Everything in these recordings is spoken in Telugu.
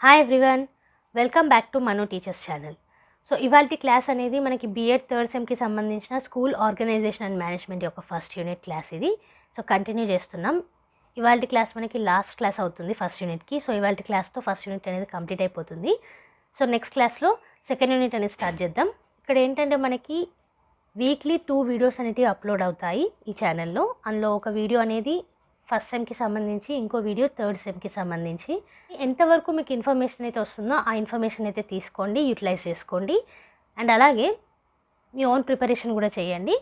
Hi everyone, welcome back to Manu teachers channel. So ఇవాల్టి క్లాస్ అనేది మనకి B.Ed థర్డ్ సెమ్కి సంబంధించిన స్కూల్ ఆర్గనైజేషన్ అండ్ మేనేజ్మెంట్ యొక్క ఫస్ట్ యూనిట్ క్లాస్ ఇది. సో కంటిన్యూ చేస్తున్నాం. ఇవాల్టి క్లాస్ మనకి లాస్ట్ క్లాస్ అవుతుంది ఫస్ట్ యూనిట్కి. సో ఇవాల్టి క్లాస్తో ఫస్ట్ యూనిట్ అనేది కంప్లీట్ అయిపోతుంది. సో నెక్స్ట్ క్లాస్లో సెకండ్ యూనిట్ అనేది స్టార్ట్ చేద్దాం. ఇక్కడ ఏంటంటే మనకి వీక్లీ 2 వీడియోస్ అనేవి అప్లోడ్ అవుతాయి ఈ ఛానల్లో. అందులో ఒక వీడియో అనేది ఫస్ట్ సెమ్కి సంబంధించి, ఇంకో వీడియో థర్డ్ సెమ్కి సంబంధించి. ఎంతవరకు మీకు ఇన్ఫర్మేషన్ అయితే వస్తుందో ఆ ఇన్ఫర్మేషన్ అయితే తీసుకోండి, యూటిలైజ్ చేసుకోండి. అండ్ అలాగే మీ ఓన్ ప్రిపరేషన్ కూడా చేయండి.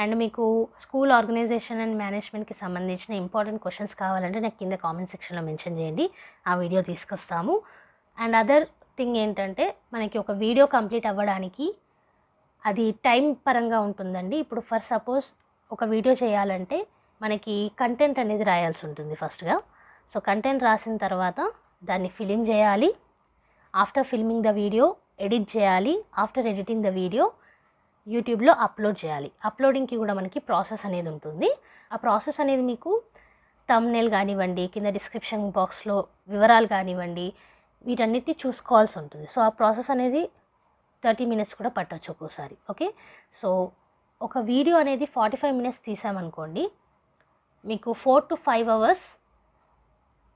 అండ్ మీకు స్కూల్ ఆర్గనైజేషన్ అండ్ మేనేజ్మెంట్కి సంబంధించిన ఇంపార్టెంట్ క్వశ్చన్స్ కావాలంటే నాకు కింద కామెంట్ సెక్షన్లో మెన్షన్ చేయండి, ఆ వీడియో తీసుకొస్తాము. అండ్ అదర్ థింగ్ ఏంటంటే మనకి ఒక వీడియో కంప్లీట్ అవ్వడానికి అది టైం పరంగా ఉంటుందండి. ఇప్పుడు ఫర్ సపోజ్ ఒక వీడియో చేయాలంటే మనకి కంటెంట్ అనేది రాయాల్సి ఉంటుంది ఫస్ట్గా. సో కంటెంట్ రాసిన తర్వాత దాన్ని ఫిలిం చేయాలి. After filming the video edit చేయాలి. ఆఫ్టర్ ఎడిటింగ్ ద వీడియో యూట్యూబ్లో అప్లోడ్ చేయాలి. అప్లోడింగ్కి కూడా మనకి ప్రాసెస్ అనేది ఉంటుంది. ఆ ప్రాసెస్ అనేది మీకు థంబ్నెయిల్ కానివ్వండి, కింద డిస్క్రిప్షన్ బాక్స్లో వివరాలు కానివ్వండి, వీటన్నిటిని చూసుకోవాల్సి ఉంటుంది. సో ఆ ప్రాసెస్ అనేది 30 మినిట్స్ కూడా పట్టవచ్చు ఒక్కోసారి. ఓకే, సో ఒక వీడియో అనేది 45 మినిట్స్ తీసామనుకోండి, మీకు 4 to 5 అవర్స్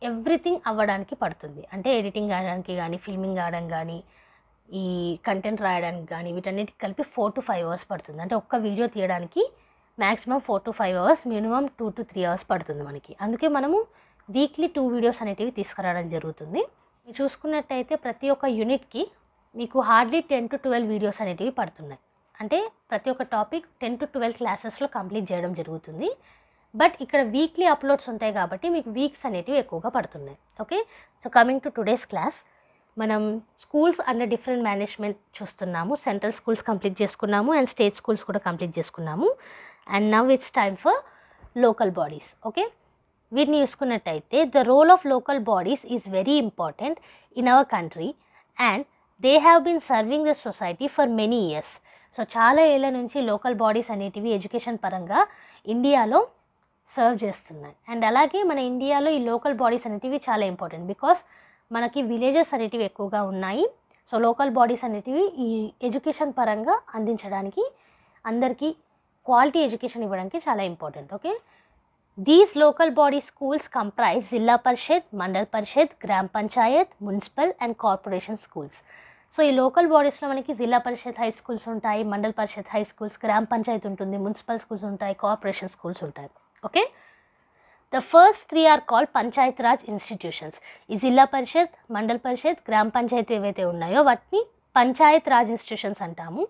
ఎవ్రీథింగ్ అవ్వడానికి పడుతుంది. అంటే ఎడిటింగ్ కావడానికి కానీ, ఫిల్మింగ్ కావడానికి కానీ, ఈ కంటెంట్ రాయడానికి కానీ, వీటన్నిటికి కలిపి 4 to 5 అవర్స్ పడుతుంది. అంటే ఒక్క వీడియో తీయడానికి maximum 4 to 5 hours, minimum 2 to 3 hours పడుతుంది మనకి. అందుకే మనము వీక్లీ 2 వీడియోస్ అనేటివి తీసుకురావడం జరుగుతుంది. మీరు చూసుకున్నట్టయితే ప్రతి ఒక్క యూనిట్కి మీకు హార్డ్లీ 10 to 12 వీడియోస్ అనేటివి పడుతున్నాయి. అంటే ప్రతి ఒక్క టాపిక్ 10 to 12 క్లాసెస్లో కంప్లీట్ చేయడం జరుగుతుంది. బట్ ఇక్కడ వీక్లీ అప్లోడ్స్ ఉంటాయి కాబట్టి మీకు వీక్స్ అనేటివి ఎక్కువగా పడుతున్నాయి. Okay, so coming to today's class, మనం స్కూల్స్ అండర్ డిఫరెంట్ మేనేజ్మెంట్ చూస్తున్నాము. సెంట్రల్ స్కూల్స్ కంప్లీట్ చేసుకున్నాము అండ్ స్టేట్ స్కూల్స్ కూడా కంప్లీట్ చేసుకున్నాము. And now it's time for local bodies. Okay, వీటిని చూసుకున్నట్టయితే the role of local bodies is very important in our country and they have been serving the society for many years. So చాలా ఏళ్ళ నుంచి లోకల్ బాడీస్ అనేటివి ఎడ్యుకేషన్ పరంగా ఇండియాలో సర్వ్ చేస్తున్నాయి. అండ్ అలాగే మన ఇండియాలో ఈ లోకల్ బాడీస్ అనేటివి చాలా ఇంపార్టెంట్ బికాస్ మనకి విలేజెస్ అనేటివి ఎక్కువగా ఉన్నాయి. సో లోకల్ బాడీస్ అనేటివి ఈ ఎడ్యుకేషన్ పరంగా అందించడానికి, అందరికీ క్వాలిటీ ఎడ్యుకేషన్ ఇవ్వడానికి చాలా important. Okay, these local body schools comprise జిల్లా పరిషత్, మండల్ పరిషత్, గ్రామ Panchayat, municipal and corporation schools. So ఈ లోకల్ బాడీస్లో మనకి జిల్లా పరిషత్ హై స్కూల్స్ ఉంటాయి, మండల్ పరిషత్ హై స్కూల్స్, గ్రామ పంచాయత్ ఉంటుంది, మున్సిపల్ స్కూల్స్ ఉంటాయి, కార్పొరేషన్ స్కూల్స్ ఉంటాయి. Okay, the first 3 are called panchayat raj institutions. ఈ జిల్లా పరిషత్, మండల్ పరిషత్, గ్రామ పంచాయతీ ఏవైతే ఉన్నాయో వాటిని పంచాయత్ రాజ్ ఇన్స్టిట్యూషన్స్ అంటాము.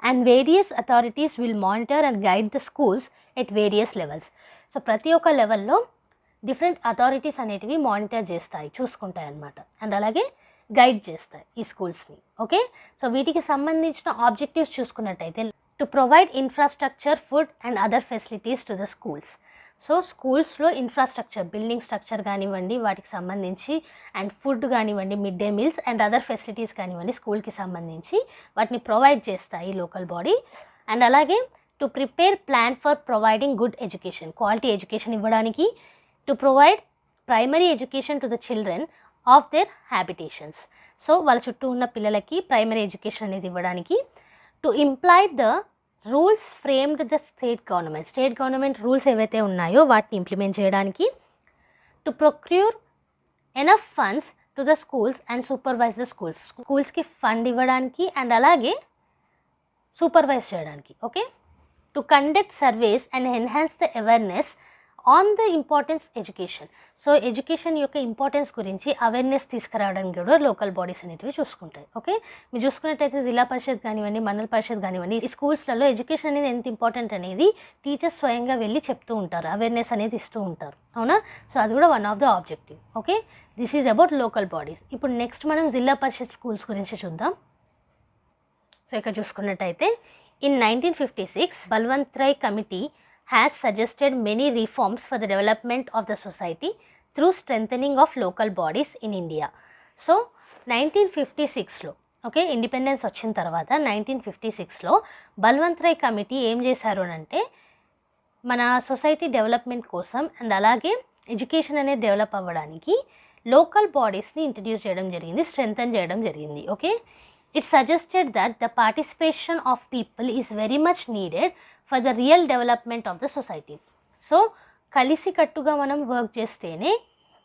And various authorities will monitor and guide the schools at various levels. So ప్రతి ఒక్క లెవెల్లో డిఫరెంట్ అథారిటీస్ అనేటివి మానిటర్ చేస్తాయి, చూసుకుంటాయి అన్నమాట. అండ్ అలాగే గైడ్ చేస్తాయి ఈ స్కూల్స్ని. ఓకే, సో వీటికి సంబంధించిన ఆబ్జెక్టివ్స్ చూసుకున్నట్టయితే to provide infrastructure, food and other facilities to the schools. So స్కూల్స్లో ఇన్ఫ్రాస్ట్రక్చర్, బిల్డింగ్ స్ట్రక్చర్ కానివ్వండి, వాటికి సంబంధించి అండ్ ఫుడ్ కానివ్వండి, mid day meals and other facilities కానివ్వండి, స్కూల్కి సంబంధించి వాటిని ప్రొవైడ్ చేస్తాయి లోకల్ బాడీ. అండ్ అలాగే to prepare plan for providing good education, quality education ఇవ్వడానికి, to provide primary education to the children of their habitations. So వాళ్ళ చుట్టూ ఉన్న పిల్లలకి ప్రైమరీ ఎడ్యుకేషన్ అనేది ఇవ్వడానికి, to imply the rules framed the state government rules ఏవైతే ఉన్నాయో వాటిని ఇంప్లిమెంట్ చేయడానికి, to procure enough funds to the schools and supervise the స్కూల్స్కి ఫండ్ ఇవ్వడానికి అండ్ అలాగే సూపర్వైజ్ చేయడానికి. Okay, to conduct surveys and enhance the awareness on the importance education. So education యొక్క ఇంపార్టెన్స్ గురించి అవేర్నెస్ తీసుకురావడానికి కూడా లోకల్ బాడీస్ అనేటివి చూసుకుంటాయి. ఓకే, మీరు చూసుకున్నట్టయితే జిల్లా పరిషత్ కానివ్వండి, మండల పరిషత్ కానివ్వండి, ఈ స్కూల్స్లలో ఎడ్యుకేషన్ అనేది ఎంత ఇంపార్టెంట్ అనేది టీచర్స్ స్వయంగా వెళ్ళి చెప్తూ ఉంటారు, అవేర్నెస్ అనేది ఇస్తూ ఉంటారు. అవునా, సో అది కూడా one of the objective. Okay, this is about local bodies. ఇప్పుడు నెక్స్ట్ మనం జిల్లా పరిషత్ స్కూల్స్ గురించి చూద్దాం. సో ఇక్కడ చూసుకున్నట్టయితే in 1956 Balwant Rai committee has suggested many reforms for the development of the society through strengthening of local bodies in India. So 1956లో ఓకే, ఇండిపెండెన్స్ వచ్చిన తర్వాత 1956లో బల్వంత్ రాయ్ కమిటీ ఏం చేశారు అంటే మన సొసైటీ డెవలప్మెంట్ కోసం అండ్ అలాగే ఎడ్యుకేషన్ అనేది డెవలప్ అవ్వడానికి లోకల్ బాడీస్ని ఇంట్రడ్యూస్ చేయడం జరిగింది, స్ట్రెంథన్ చేయడం జరిగింది. Okay, it suggested that the participation of people is very much needed for the real development of the society. So కలిసికట్టుగా మనం వర్క్ చేస్తేనే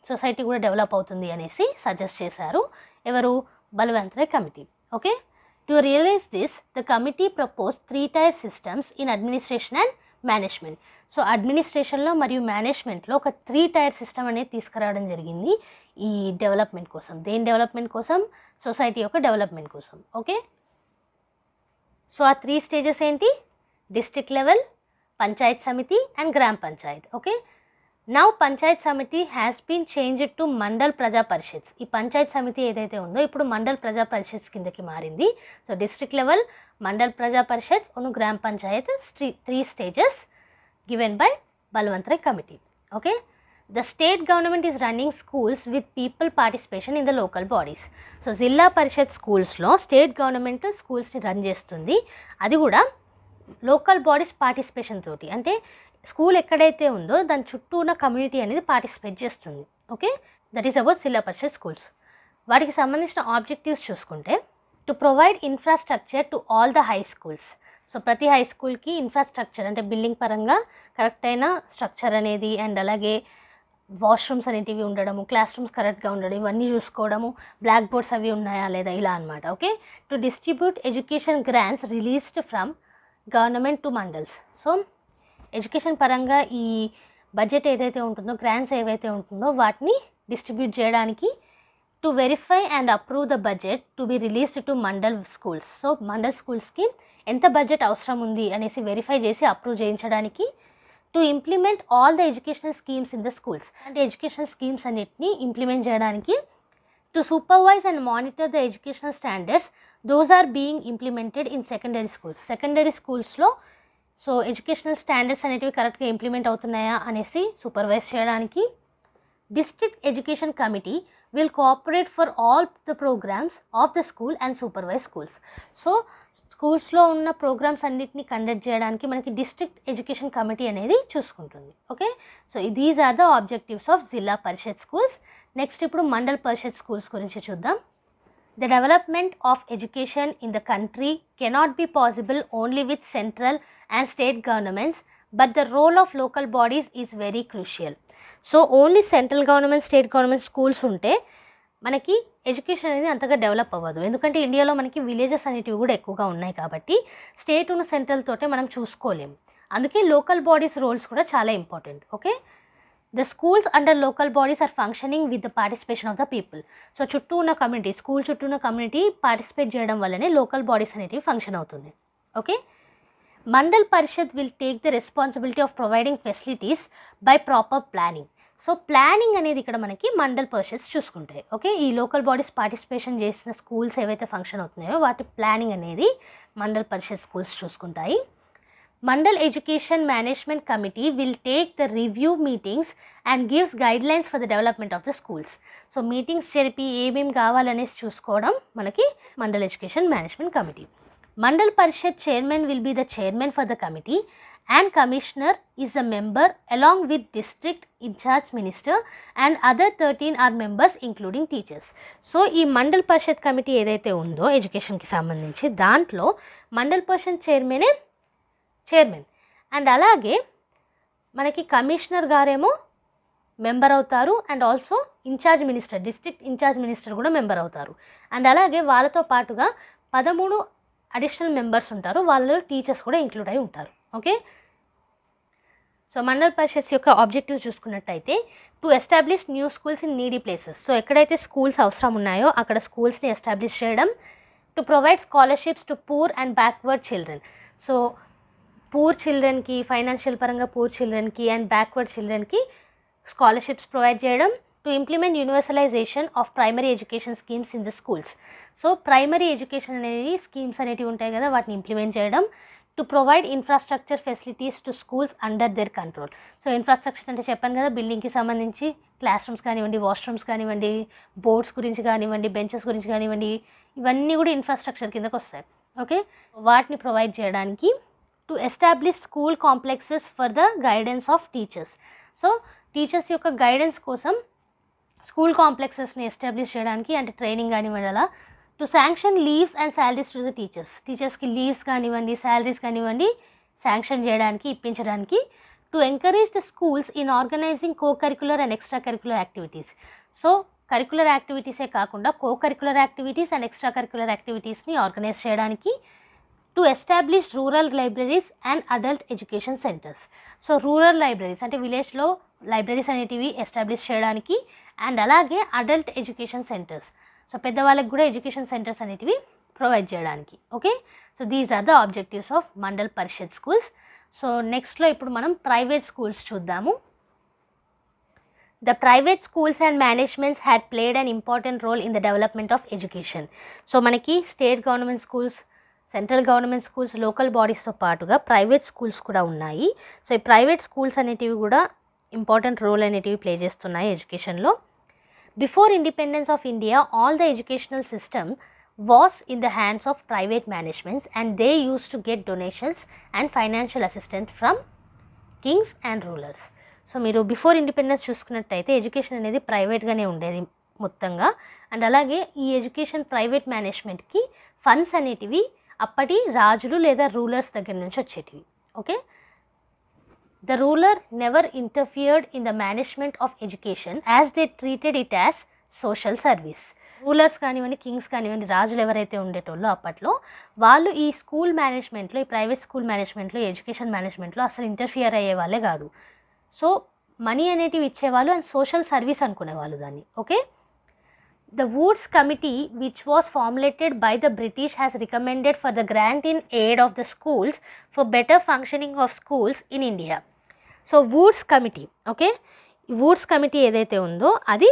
సొసైటీ కూడా డెవలప్ అవుతుంది అనేసి సజెస్ట్ చేశారు ఎవరు, Balwantrai committee. Okay, to realise this the committee propose 3 tier systems in administration and management. So అడ్మినిస్ట్రేషన్లో మరియు మేనేజ్మెంట్లో ఒక 3 టైర్ సిస్టమ్ అనేది తీసుకురావడం జరిగింది ఈ డెవలప్మెంట్ కోసం. దేని డెవలప్మెంట్ కోసం? సొసైటీ యొక్క డెవలప్మెంట్ కోసం. ఓకే, సో ఆ 3 స్టేజెస్ ఏంటి? డిస్ట్రిక్ట్ లెవెల్, పంచాయత్ సమితి అండ్ గ్రామ Panchayat. Okay, now panchayat samiti has been changed to mandal praja parishads. ఈ పంచాయత్ సమితి ఏదైతే ఉందో ఇప్పుడు మండల్ ప్రజా పరిషత్స్ కిందకి మారింది. సో డిస్ట్రిక్ట్ లెవెల్, మండల్ ప్రజా పరిషత్, గ్రామ Panchayat, 3 stages given by Balwant Rai committee. Okay, the state government is running schools with people participation in the local bodies. So జిల్లా పరిషత్ స్కూల్స్లో స్టేట్ గవర్నమెంట్ స్కూల్స్ని రన్ చేస్తుంది, అది కూడా లోకల్ బాడీస్ పార్టిసిపేషన్ తోటి. అంటే స్కూల్ ఎక్కడైతే ఉందో దాని చుట్టూ ఉన్న కమ్యూనిటీ అనేది పార్టిసిపేట్ చేస్తుంది. ఓకే, దట్ ఈస్ అబౌట్ జిల్లా పరిషత్ స్కూల్స్. వాటికి సంబంధించిన ఆబ్జెక్టివ్స్ చూసుకుంటే, to provide infrastructure to all the high schools. So ప్రతి హై స్కూల్కి ఇన్ఫ్రాస్ట్రక్చర్ అంటే బిల్డింగ్ పరంగా కరెక్ట్ అయిన స్ట్రక్చర్ అనేది, అండ్ అలాగే వాష్రూమ్స్ అనేటివి ఉండడము, క్లాస్ రూమ్స్ కరెక్ట్గా ఉండడం, ఇవన్నీ చూసుకోవడము, బ్లాక్ బోర్డ్స్ అవి ఉన్నాయా లేదా, ఇలా అనమాట. Okay, to distribute education grants released from government to mandals. So education పరంగా ఈ బడ్జెట్ ఏదైతే ఉంటుందో, గ్రాంట్స్ ఏవైతే ఉంటుందో వాటిని డిస్ట్రిబ్యూట్ చేయడానికి, to verify and approve the budget to be released to mandal schools. So mandal స్కూల్స్కి ఎంత బడ్జెట్ అవసరం ఉంది అనేసి వెరిఫై చేసి అప్రూవ్ చేయించడానికి, to implement all the educational schemes in the schools. అంటే ఎడ్యుకేషనల్ స్కీమ్స్ అన్నిటిని ఇంప్లిమెంట్ చేయడానికి, to supervise and monitor the educational standards those are being implemented in secondary schools. Secondary స్కూల్స్లో సో ఎడ్యుకేషనల్ స్టాండర్డ్స్ అనేటివి కరెక్ట్గా ఇంప్లిమెంట్ అవుతున్నాయా అనేసి సూపర్వైజ్ చేయడానికి, district education committee will cooperate for all the programmes of the school and supervise schools. So స్కూల్స్లో ఉన్న ప్రోగ్రామ్స్ అన్నిటిని కండక్ట్ చేయడానికి మనకి డిస్ట్రిక్ట్ ఎడ్యుకేషన్ కమిటీ అనేది చూసుకుంటుంది. Okay, so these are the objectives of Zilla Parishad schools. Next ఇప్పుడు మండల్ పరిషత్ స్కూల్స్ గురించి చూద్దాం. The development of education in the country cannot be possible only with central and state governments, but the role of local bodies is very crucial. So only central government, state government schools ఉంటే మనకి ఎడ్యుకేషన్ అనేది అంతగా డెవలప్ అవ్వదు. ఎందుకంటే ఇండియాలో మనకి విలేజెస్ అనేటివి కూడా ఎక్కువగా ఉన్నాయి కాబట్టి స్టేట్ ఉన్న సెంట్రల్ తోటే మనం చూసుకోలేము. అందుకే లోకల్ బాడీస్ రోల్స్ కూడా చాలా important. Okay, the schools under local bodies are functioning with the participation of the people. So చుట్టూ ఉన్న కమ్యూనిటీ, స్కూల్ చుట్టూ ఉన్న కమ్యూనిటీ పార్టిసిపేట్ చేయడం వల్లనే లోకల్ బాడీస్ అనేటివి ఫంక్షన్ అవుతుంది. Okay, mandal Parishad will take the responsibility of providing facilities by proper planning. So planning అనేది ఇక్కడ మనకి మండల్ పరిషత్స్ చూసుకుంటాయి. ఓకే, ఈ లోకల్ బాడీస్ పార్టిసిపేషన్ చేసిన స్కూల్స్ ఏవైతే ఫంక్షన్ అవుతున్నాయో వాటి ప్లానింగ్ అనేది mandal Parishad schools చూసుకుంటాయి. Mandal Education Management Committee will take the review meetings and gives guidelines for the development of the schools. So meetings జరిపి ఏమేం కావాలనేసి చూసుకోవడం మనకి Mandal Education Management Committee. Mandal Parishad Chairman will be the chairman for the committee and Commissioner is a member along with District In-charge Minister and other 13 are members including teachers. So ఈ Mandal Parishad Committee ఏదైతే ఉందో ఎడ్యుకేషన్కి సంబంధించి దాంట్లో Mandal Parishad చైర్మన్ అండ్ అలాగే మనకి కమిషనర్ గారేమో మెంబర్ అవుతారు and also incharge minister, district incharge minister కూడా మెంబర్ అవుతారు. అండ్ అలాగే వాళ్ళతో పాటుగా 13 అడిషనల్ మెంబర్స్ ఉంటారు, వాళ్ళు టీచర్స్ కూడా ఇంక్లూడ్ అయి ఉంటారు. ఓకే, సో మండల్ పరిషత్ యొక్క ఆబ్జెక్టివ్స్ చూసుకున్నట్టయితే, to establish new schools in needy places. So ఎక్కడైతే స్కూల్స్ అవసరం ఉన్నాయో అక్కడ స్కూల్స్ని ఎస్టాబ్లిష్ చేయడం. To provide scholarships to poor and backward children. So poor చిల్డ్రన్కి, ఫైనాన్షియల్ పరంగా పూర్ చిల్డ్రన్కి అండ్ బ్యాక్వర్డ్ చిల్డ్రన్కి స్కాలర్షిప్స్ ప్రొవైడ్ చేయడం. To implement universalization of primary education schemes in the schools. So primary education అనేది స్కీమ్స్ అనేటివి ఉంటాయి కదా, వాటిని ఇంప్లిమెంట్ చేయడం. To provide infrastructure facilities to schools under there control. So infrastructure అంటే చెప్పాను కదా, బిల్డింగ్కి సంబంధించి క్లాస్ రూమ్స్ కానివ్వండి, వాష్రూమ్స్ కానివ్వండి, బోర్డ్స్ గురించి కానివ్వండి, బెంచెస్ గురించి కానివ్వండి, ఇవన్నీ కూడా ఇన్ఫ్రాస్ట్రక్చర్ కిందకు వస్తాయి. ఓకే, వాటిని ప్రొవైడ్ చేయడానికి. To establish school complexes for the guidance of teachers. So teachers యొక్క గైడెన్స్ కోసం స్కూల్ కాంప్లెక్సెస్ని ఎస్టాబ్లిష్ చేయడానికి అంటే ట్రైనింగ్ కానివ్వండి అలా. To sanction leaves and salaries to the టీచర్స్కి లీవ్స్ కానివ్వండి శాలరీస్ కానివ్వండి శాంక్షన్ చేయడానికి ఇప్పించడానికి. To encourage the schools in organizing co curricular and extra curricular activities. So curricular యాక్టివిటీసే కాకుండా co curricular activities and extra curricular యాక్టివిటీస్ని ఆర్గనైజ్ చేయడానికి. To establish rural libraries and adult education centres. So rural libraries అంటే విలేజ్లో లైబ్రరీస్ అనేటివి ఎస్టాబ్లిష్ చేయడానికి అండ్ అలాగే అడల్ట్ ఎడ్యుకేషన్ సెంటర్స్. సో పెద్దవాళ్ళకి కూడా ఎడ్యుకేషన్ సెంటర్స్ అనేటివి ప్రొవైడ్ చేయడానికి. Okay, so these are the objectives of Mandal Parishad schools. So నెక్స్ట్లో ఇప్పుడు మనం ప్రైవేట్ స్కూల్స్ చూద్దాము. The private schools and managements had played an important role in the development of education. So మనకి state government schools, central government schools, local బాడీస్తో పాటుగా ప్రైవేట్ స్కూల్స్ కూడా ఉన్నాయి. సో ఈ ప్రైవేట్ స్కూల్స్ అనేటివి కూడా ఇంపార్టెంట్ రోల్ అనేటివి ప్లే చేస్తున్నాయి ఎడ్యుకేషన్లో. Before independence of India all the educational system was in the hands of private managements and they used to get donations and financial assistance from kings and rulers. So మీరు బిఫోర్ ఇండిపెండెన్స్ చూసుకున్నట్టయితే ఎడ్యుకేషన్ అనేది ప్రైవేట్గానే ఉండేది మొత్తంగా. అండ్ అలాగే ఈ ఎడ్యుకేషన్ ప్రైవేట్ మేనేజ్మెంట్కి ఫండ్స్ అనేటివి అప్పటి రాజులు లేదా రూలర్స్ దగ్గర నుంచి వచ్చేటివి. Okay, the ruler never interfered in the management of education as they treated it as social service. Rulers కానివ్వండి, కింగ్స్ కానివ్వండి, రాజులు ఎవరైతే ఉండేటోళ్ళో అప్పట్లో వాళ్ళు ఈ స్కూల్ మేనేజ్మెంట్లో, ఈ ప్రైవేట్ స్కూల్ మేనేజ్మెంట్లో, ఎడ్యుకేషన్ మేనేజ్మెంట్లో అసలు ఇంటర్ఫియర్ అయ్యే వాళ్ళే కాదు. సో మనీ అనేటివి ఇచ్చేవాళ్ళు అండ్ సోషల్ సర్వీస్ అనుకునేవాళ్ళు దాన్ని. Okay, the Woods committee which was formulated by the British has recommended for the grant in aid of the schools for better functioning of schools in India. So Woods committee, okay, ఈ వుడ్స్ కమిటీ ఏదైతే ఉందో అది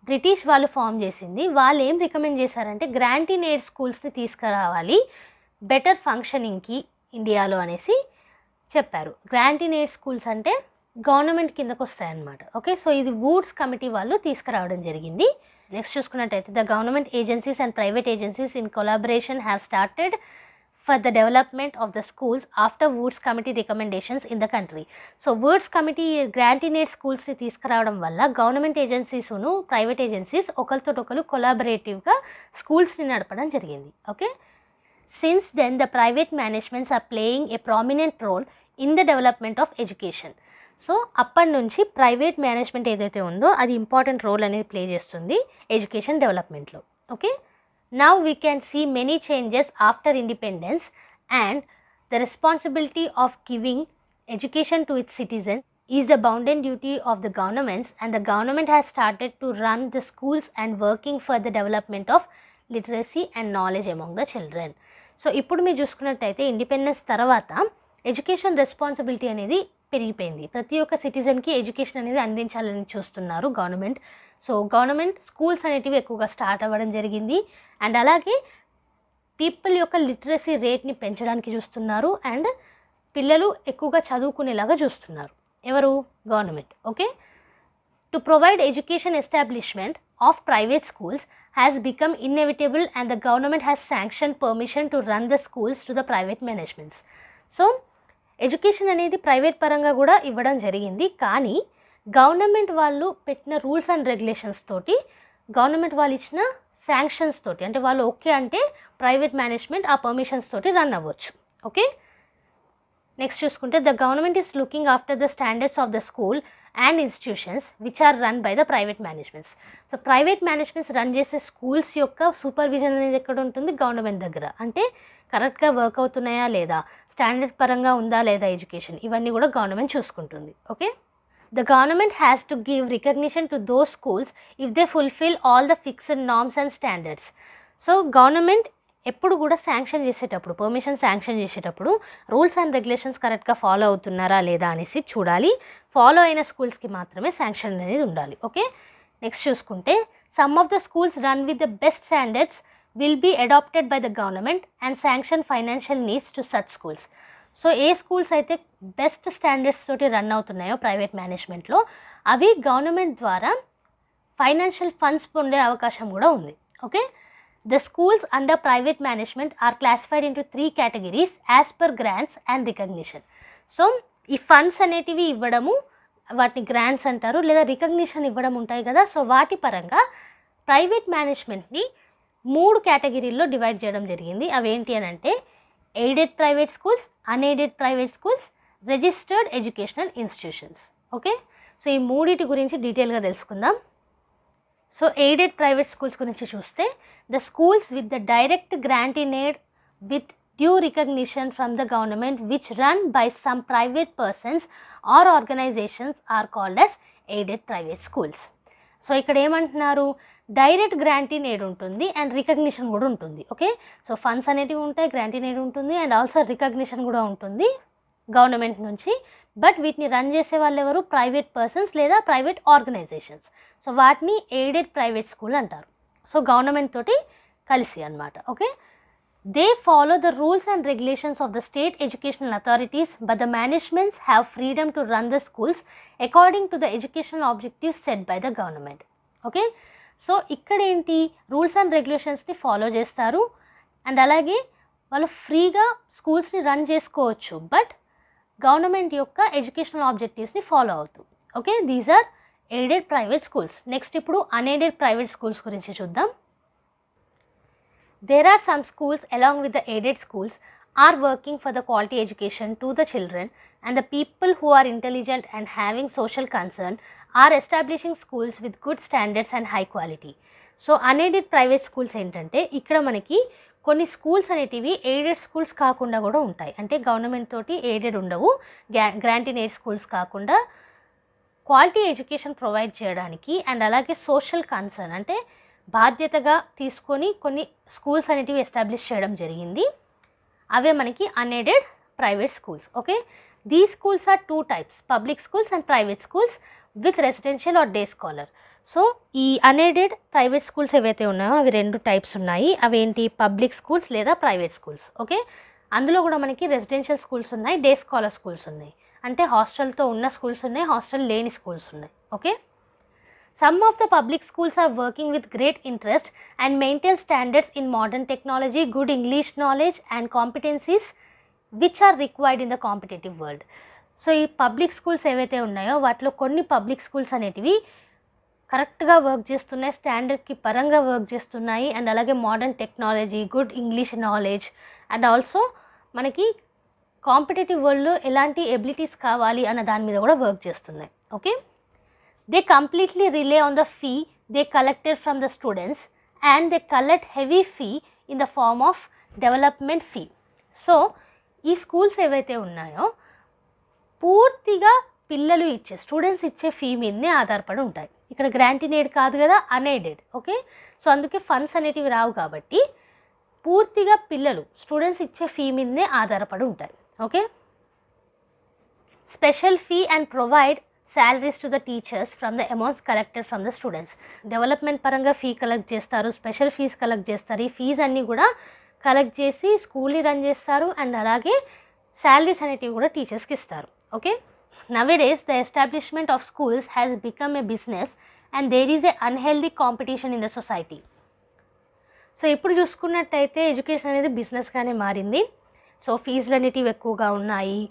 బ్రిటిష్ వాళ్ళు ఫామ్ చేసింది. వాళ్ళు ఏం రికమెండ్ చేశారంటే గ్రాంట్ ఇన్ ఎయిడ్ స్కూల్స్ని తీసుకురావాలి బెటర్ ఫంక్షనింగ్కి ఇండియాలో అనేసి చెప్పారు. గ్రాంట్ ఇన్ ఎయిడ్ స్కూల్స్ అంటే గవర్నమెంట్ కిందకు వస్తాయన్నమాట. ఓకే, సో ఇది వుడ్స్ కమిటీ వాళ్ళు తీసుకురావడం జరిగింది. నెక్స్ట్ చూసుకున్నట్టయితే the government agencies and private agencies in collaboration have started for the development of the schools after Woods committee recommendations in the country. So Woods committee grant in aid స్కూల్స్ని తీసుకురావడం వల్ల గవర్నమెంట్ ఏజెన్సీస్ను ప్రైవేట్ ఏజెన్సీస్ ఒకరితోటొకరు కొలాబరేటివ్గా స్కూల్స్ని నడపడం జరిగింది. Okay, since then the private managements are playing a prominent role in the development of education. So అప్పటి నుంచి ప్రైవేట్ మేనేజ్మెంట్ ఏదైతే ఉందో అది ఇంపార్టెంట్ రోల్ అనేది ప్లే చేస్తుంది ఎడ్యుకేషన్ డెవలప్మెంట్లో. Okay, now we can see many changes after independence and the responsibility of giving education to its citizens is the bounden duty of the governments and the government has started to run the schools and working for the development of literacy and knowledge among the children. So ఇప్పుడు మీరు చూసుకున్నట్టయితే ఇండిపెండెన్స్ తర్వాత ఎడ్యుకేషన్ రెస్పాన్సిబిలిటీ అనేది పెరిగిపోయింది. ప్రతి ఒక్క సిటిజన్కి ఎడ్యుకేషన్ అనేది అందించాలని చూస్తున్నారు గవర్నమెంట్. సో గవర్నమెంట్ స్కూల్స్ అనేటివి ఎక్కువగా స్టార్ట్ అవ్వడం జరిగింది అండ్ అలాగే పీపుల్ యొక్క లిటరసీ రేట్ని పెంచడానికి చూస్తున్నారు అండ్ పిల్లలు ఎక్కువగా చదువుకునేలాగా చూస్తున్నారు. ఎవరు? Government. Okay, to provide education establishment of private schools has become inevitable and the government has sanction permission to run the schools to the private managements. So education అనేది ప్రైవేట్ పరంగా కూడా ఇవ్వడం జరిగింది, కానీ గవర్నమెంట్ వాళ్ళు పెట్టిన రూల్స్ అండ్ రెగ్యులేషన్స్ తోటి, గవర్నమెంట్ వాళ్ళు ఇచ్చిన శాంక్షన్స్ తోటి, అంటే వాళ్ళు ఓకే అంటే ప్రైవేట్ మేనేజ్మెంట్ ఆ పర్మిషన్స్ తోటి రన్ అవ్వచ్చు. ఓకే, నెక్స్ట్ చూసుకుంటే the government is looking after the standards of the school and institutions which are run by the private managements. So private managements run చేసే స్కూల్స్ యొక్క సూపర్విజన్ అనేది ఎక్కడ ఉంటుంది? గవర్నమెంట్ దగ్గర. అంటే కరెక్ట్గా వర్క్ అవుతున్నాయా లేదా, స్టాండర్డ్ పరంగా ఉందా లేదా ఎడ్యుకేషన్, ఇవన్నీ కూడా గవర్నమెంట్ చూసుకుంటుంది. Okay, the government has to give recognition to those schools if they fulfill all the fixed norms and standards. So government ఎప్పుడు కూడా శాంక్షన్ చేసేటప్పుడు, పర్మిషన్ శాంక్షన్ చేసేటప్పుడు రూల్స్ అండ్ రెగ్యులేషన్స్ కరెక్ట్గా ఫాలో అవుతున్నారా లేదా అనేసి చూడాలి. ఫాలో అయిన స్కూల్స్కి మాత్రమే శాంక్షన్ అనేది ఉండాలి. ఓకే, నెక్స్ట్ చూసుకుంటే some of the schools run with the best standards will be adopted by the government and sanction financial needs to such schools. So ఏ స్కూల్స్ అయితే బెస్ట్ స్టాండర్డ్స్ తోటి రన్ అవుతున్నాయో ప్రైవేట్ మేనేజ్మెంట్లో అవి గవర్నమెంట్ ద్వారా ఫైనాన్షియల్ ఫండ్స్ పొందే అవకాశం కూడా ఉంది. Okay, the schools under private management or classified into 3 categories as per grants and recognition. So ఈ ఫండ్స్ అనేటివి ఇవ్వడము వాటిని గ్రాంట్స్ అంటారు, లేదా రికగ్నిషన్ ఇవ్వడం ఉంటాయి కదా. సో వాటి పరంగా ప్రైవేట్ మేనేజ్మెంట్ని 3 కేటగిరీల్లో డివైడ్ చేయడం జరిగింది. అవేంటి అని అంటే aided private schools, unaided private schools, registered educational institutions. Okay, so ఈ మూడిటి గురించి డీటెయిల్గా తెలుసుకుందాం. సో ఎయిడెడ్ ప్రైవేట్ స్కూల్స్ గురించి చూస్తే the schools with the direct grant in aid with due recognition from the government which run by some private persons or organisations are called as aided private schools. So ఇక్కడ ఏమంటున్నారు, డైరెక్ట్ గ్రాంట్ ఇన్ ఎయిడ్ ఉంటుంది అండ్ రికగ్నిషన్ కూడా ఉంటుంది. ఓకే, సో ఫండ్స్ అనేటివి ఉంటాయి, గ్రాంట్ ఇన్ ఎయిడ్ ఉంటుంది అండ్ ఆల్సో రికగ్నిషన్ కూడా ఉంటుంది గవర్నమెంట్ నుంచి. బట్ వీటిని రన్ చేసే వాళ్ళు ఎవరు, ప్రైవేట్ పర్సన్స్ లేదా ప్రైవేట్ ఆర్గనైజేషన్స్. సో వాటిని ఎయిడెడ్ ప్రైవేట్ స్కూల్ అంటారు. సో గవర్నమెంట్ తోటి కలిసి అన్నమాట. Okay, they follow the rules and regulations of the state educational authorities but the managements have freedom to run the schools according to the educational objectives set by the government. Okay, so ఇక్కడ ఏంటి, రూల్స్ అండ్ రెగ్యులేషన్స్ని ఫాలో చేస్తారు అండ్ అలాగే వాళ్ళు ఫ్రీగా స్కూల్స్ని రన్ చేసుకోవచ్చు, బట్ గవర్నమెంట్ యొక్క ఎడ్యుకేషనల్ ఆబ్జెక్టివ్స్ని ఫాలో అవుతూ. Okay, these are aided private schools. Next ఇప్పుడు అన్ఎయిడెడ్ ప్రైవేట్ స్కూల్స్ గురించి చూద్దాం. There are some schools along with the aided schools are working for the quality education to the children, and the people who are intelligent and having social concern are establishing schools with good standards and high quality. So unaided private schools ఏంటంటే ఇక్కడ మనకి కొన్ని స్కూల్స్ అనేటివి ఎయిడెడ్ స్కూల్స్ కాకుండా కూడా ఉంటాయి. అంటే గవర్నమెంట్ తోటి ఎయిడెడ్ ఉండవు, గ్రాంట్ ఇన్ ఎయిడ్ స్కూల్స్ కాకుండా క్వాలిటీ ఎడ్యుకేషన్ ప్రొవైడ్ చేయడానికి అండ్ అలాగే సోషల్ కన్సర్న్ అంటే బాధ్యతగా తీసుకొని కొన్ని స్కూల్స్ అనేటివి ఎస్టాబ్లిష్ చేయడం జరిగింది. అవే మనకి unaided private schools. Okay, the schools are 2 types, public schools and private schools with residential or day scholar. So ఈ అన్ఎయిడెడ్ ప్రైవేట్ స్కూల్స్ ఏవైతే ఉన్నాయో అవి 2 types ఉన్నాయి. అవేంటి, పబ్లిక్ స్కూల్స్ లేదా ప్రైవేట్ స్కూల్స్. ఓకే, అందులో కూడా మనకి రెసిడెన్షియల్ స్కూల్స్ ఉన్నాయి, డే స్కాలర్ స్కూల్స్ ఉన్నాయి. అంటే హాస్టల్తో ఉన్న స్కూల్స్ ఉన్నాయి, హాస్టల్ లేని స్కూల్స్ ఉన్నాయి. Okay, some of the public schools are working with great interest and maintain standards in modern technology, good English knowledge and competencies which are required in the competitive world. So ఈ పబ్లిక్ స్కూల్స్ ఏవైతే ఉన్నాయో వాటిలో కొన్ని పబ్లిక్ స్కూల్స్ అనేటివి కరెక్ట్గా వర్క్ చేస్తున్నాయి, స్టాండర్డ్కి పరంగా వర్క్ చేస్తున్నాయి అండ్ అలాగే modern technology, good English knowledge and also మనకి కాంపిటేటివ్ వరల్డ్లో ఎలాంటి ఎబిలిటీస్ కావాలి అన్న దాని మీద కూడా వర్క్ చేస్తున్నాయి. Okay, they completely rely on the fee they collected from the students and they collect heavy fee in the form of development fee. So ఈ స్కూల్స్ ఏవైతే ఉన్నాయో పూర్తిగా పిల్లలు ఇచ్చే స్టూడెంట్స్ ఇచ్చే ఫీ మీదనే ఆధారపడి ఉంటాయి. ఇక్కడ గ్రాంట్ ఇన్ ఎయిడ్ కాదు కదా, అన్ఎయిడెడ్. ఓకే, సో అందుకే ఫండ్స్ అనేటివి రావు కాబట్టి పూర్తిగా పిల్లలు స్టూడెంట్స్ ఇచ్చే ఫీ మీదనే ఆధారపడి ఉంటాయి. Okay, special fee and provide salaries to the teachers from the amounts collected from the students. Development పరంగా ఫీ కలెక్ట్ చేస్తారు, స్పెషల్ ఫీజ్ కలెక్ట్ చేస్తారు. ఈ ఫీజ్ అన్నీ కూడా కలెక్ట్ చేసి స్కూల్ని రన్ చేస్తారు అండ్ అలాగే శాలరీస్ అనేటివి కూడా టీచర్స్కి ఇస్తారు. Okay, nowadays the establishment of schools has become a business and there is a unhealthy competition in the society. So ఇప్పుడు చూసుకున్నట్టయితే ఎడ్యుకేషన్ అనేది బిజినెస్గానే మారింది. సో ఫీజులు అనేటివి ఎక్కువగా ఉన్నాయి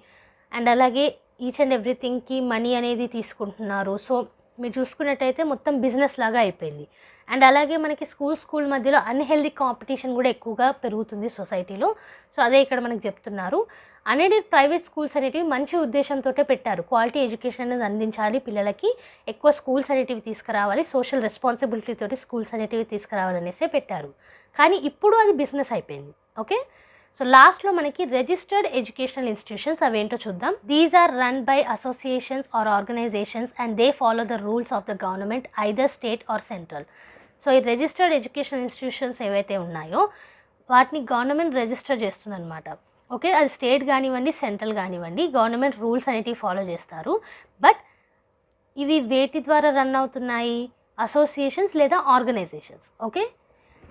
అండ్ అలాగే ఈచ్ అండ్ ఎవ్రీథింగ్కి మనీ అనేది తీసుకుంటున్నారు. సో మీరు చూసుకున్నట్టయితే మొత్తం బిజినెస్ లాగా అయిపోయింది అండ్ అలాగే మనకి స్కూల్ మధ్యలో అన్హెల్దీ కాంపిటీషన్ కూడా ఎక్కువగా పెరుగుతుంది సొసైటీలో. సో అదే ఇక్కడ మనకు చెప్తున్నారు. అన్ఎయిడెడ్ ప్రైవేట్ స్కూల్స్ అనేటివి మంచి ఉద్దేశంతో పెట్టారు, క్వాలిటీ ఎడ్యుకేషన్ అనేది అందించాలి పిల్లలకి, ఎక్కువ స్కూల్స్ అనేటివి తీసుకురావాలి, సోషల్ రెస్పాన్సిబిలిటీ తోటి స్కూల్స్ అనేటివి తీసుకురావాలనేసే పెట్టారు. కానీ ఇప్పుడు అది బిజినెస్ అయిపోయింది. ఓకే, సో లాస్ట్లో మనకి రిజిస్టర్డ్ ఎడ్యుకేషనల్ ఇన్స్టిట్యూషన్స్ అవేంటో చూద్దాం. These are run by associations or organisations and they follow the rules of the government either state or central. So ఈ రిజిస్టర్డ్ ఎడ్యుకేషనల్ ఇన్స్టిట్యూషన్స్ ఏవైతే ఉన్నాయో వాటిని గవర్నమెంట్ రిజిస్టర్ చేస్తుందన్నమాట. ఓకే, అది స్టేట్ కానివ్వండి, సెంట్రల్ కానివ్వండి, గవర్నమెంట్ రూల్స్ అనేటివి ఫాలో చేస్తారు. బట్ ఇవి వేటి ద్వారా రన్ అవుతున్నాయి, అసోసియేషన్స్ లేదా organisations. Okay,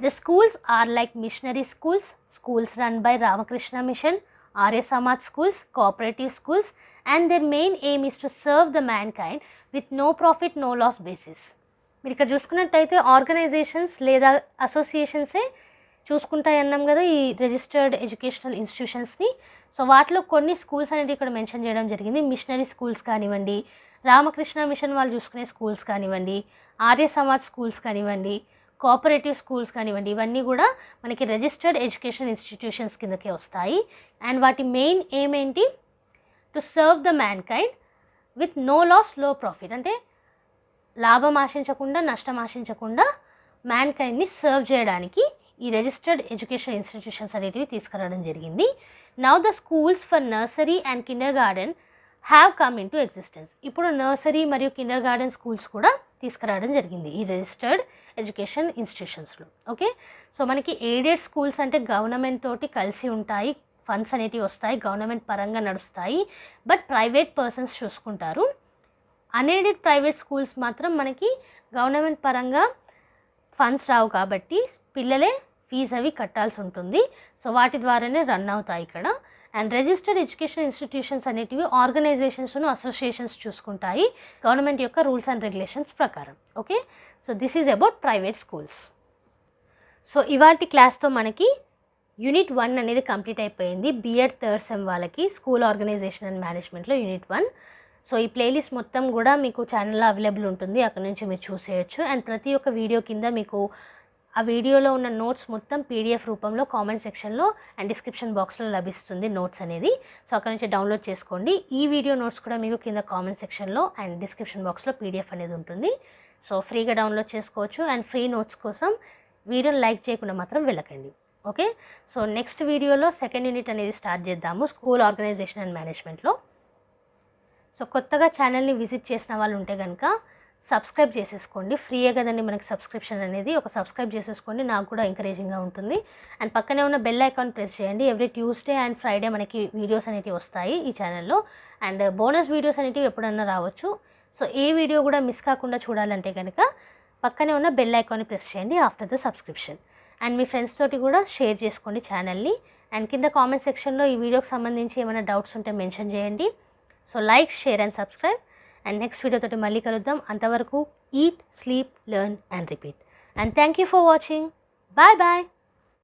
the schools are like missionary schools, schools run by Ramakrishna Mission, Arya Samaj schools, cooperative schools, and their main aim is to serve the mankind with no profit no loss basis. మీరు ఇక్కడ చూసుకున్నట్టయితే ఆర్గనైజేషన్స్ లేదా అసోసియేషన్సే చూసుకుంటాయి అన్నాం కదా ఈ రిజిస్టర్డ్ ఎడ్యుకేషనల్ ఇన్స్టిట్యూషన్స్ని. సో వాటిలో కొన్ని స్కూల్స్ అనేది ఇక్కడ మెన్షన్ చేయడం జరిగింది. మిషనరీ స్కూల్స్ కానివ్వండి, రామకృష్ణ మిషన్ వాళ్ళు చూసుకునే స్కూల్స్ కానివ్వండి, ఆర్య సమాజ్ స్కూల్స్ కానివ్వండి, కోఆపరేటివ్ స్కూల్స్ కానివ్వండి, ఇవన్నీ కూడా మనకి రిజిస్టర్డ్ ఎడ్యుకేషన్ ఇన్స్టిట్యూషన్స్ కిందకే వస్తాయి. అండ్ వాటి మెయిన్ ఎయిమ్ ఏంటి? To serve the mankind with no loss low profit. అంటే లాభం ఆశించకుండా, నష్టం ఆశించకుండా మ్యాన్ కైండ్ని సర్వ్ చేయడానికి ఈ రిజిస్టర్డ్ ఎడ్యుకేషన్ ఇన్స్టిట్యూషన్స్ అనేటివి తీసుకురావడం జరిగింది. Now the schools for nursery and Kinder garden have come in to existence. ఇప్పుడు నర్సరీ మరియు కిండర్ గార్డెన్ స్కూల్స్ కూడా తీసుకురావడం జరిగింది ఈ రిజిస్టర్డ్ ఎడ్యుకేషన్ ఇన్స్టిట్యూషన్స్లో. ఓకే, సో మనకి ఎయిడెడ్ స్కూల్స్ అంటే గవర్నమెంట్ తోటి కలిసి ఉంటాయి, ఫండ్స్ అనేటివి వస్తాయి, గవర్నమెంట్ పరంగా నడుస్తాయి, బట్ ప్రైవేట్ పర్సన్స్ చూసుకుంటారు. అన్ఎయిడెడ్ ప్రైవేట్ స్కూల్స్ మాత్రం మనకి గవర్నమెంట్ పరంగా ఫండ్స్ రావు కాబట్టి పిల్లలే ఫీజు అవి కట్టాల్సి ఉంటుంది. సో వాటి ద్వారానే రన్ అవుతాయి ఇక్కడ. అండ్ రిజిస్టర్డ్ ఎడ్యుకేషన్ ఇన్స్టిట్యూషన్స్ అనేటివి ఆర్గనైజేషన్స్ను, అసోసియేషన్స్ చూసుకుంటాయి గవర్నమెంట్ యొక్క రూల్స్ అండ్ రెగ్యులేషన్స్ ప్రకారం. Okay, so this is about private schools. So ఇవాటి క్లాస్తో మనకి Unit-1 అనేది కంప్లీట్ అయిపోయింది. B.Ed థర్డ్ సెమ్ వాళ్ళకి స్కూల్ ఆర్గనైజేషన్ అండ్ మేనేజ్మెంట్లో Unit-1. సో ఈ ప్లేలిస్ట్ మొత్తం కూడా మీకు ఛానల్లో అవైలబుల్ ఉంటుంది, అక్కడ నుంచి మీరు చూసేయచ్చు. అండ్ ప్రతి ఒక్క వీడియో కింద మీకు ఆ వీడియోలో ఉన్న నోట్స్ మొత్తం పీడిఎఫ్ రూపంలో కామెంట్ సెక్షన్లో అండ్ డిస్క్రిప్షన్ బాక్స్లో లభిస్తుంది నోట్స్ అనేది. సో అక్కడ నుంచి డౌన్లోడ్ చేసుకోండి. ఈ వీడియో నోట్స్ కూడా మీకు కింద కామెంట్ సెక్షన్లో అండ్ డిస్క్రిప్షన్ బాక్స్లో పీడిఎఫ్ అనేది ఉంటుంది. సో ఫ్రీగా డౌన్లోడ్ చేసుకోవచ్చు. అండ్ ఫ్రీ నోట్స్ కోసం వీడియోని లైక్ చేయకుండా మాత్రం వెళ్ళకండి. ఓకే, సో నెక్స్ట్ వీడియోలో సెకండ్ యూనిట్ అనేది స్టార్ట్ చేద్దాము స్కూల్ ఆర్గనైజేషన్ అండ్ మేనేజ్మెంట్లో. సో కొత్తగా ఛానల్ని విజిట్ చేసిన వాళ్ళు ఉంటే కనుక సబ్స్క్రైబ్ చేసేసుకోండి. ఫ్రీయే కదండి మనకి సబ్స్క్రిప్షన్ అనేది. ఒక సబ్స్క్రైబ్ చేసేసుకోండి, నాకు కూడా ఎంకరేజింగ్గా ఉంటుంది. అండ్ పక్కనే ఉన్న బెల్ ఐకాన్ ప్రెస్ చేయండి. ఎవ్రీ ట్యూస్డే అండ్ ఫ్రైడే మనకి వీడియోస్ అనేవి వస్తాయి ఈ ఛానల్లో. అండ్ బోనస్ వీడియోస్ అనేవి ఎప్పుడన్నా రావచ్చు. సో ఏ వీడియో కూడా మిస్ కాకుండా చూడాలంటే కనుక పక్కనే ఉన్న బెల్ ఐకాన్ని ప్రెస్ చేయండి after the subscription. And me friends తోటి కూడా షేర్ చేసుకోండి ఛానల్ని. అండ్ కింద కామెంట్ సెక్షన్లో ఈ వీడియోకి సంబంధించి ఏమైనా డౌట్స్ ఉంటే మెన్షన్ చేయండి. So like, share and subscribe. And next వీడియోతో మళ్ళీ కలుద్దాం. అంతవరకు eat, sleep, learn and repeat. And thank you for watching. Bye bye.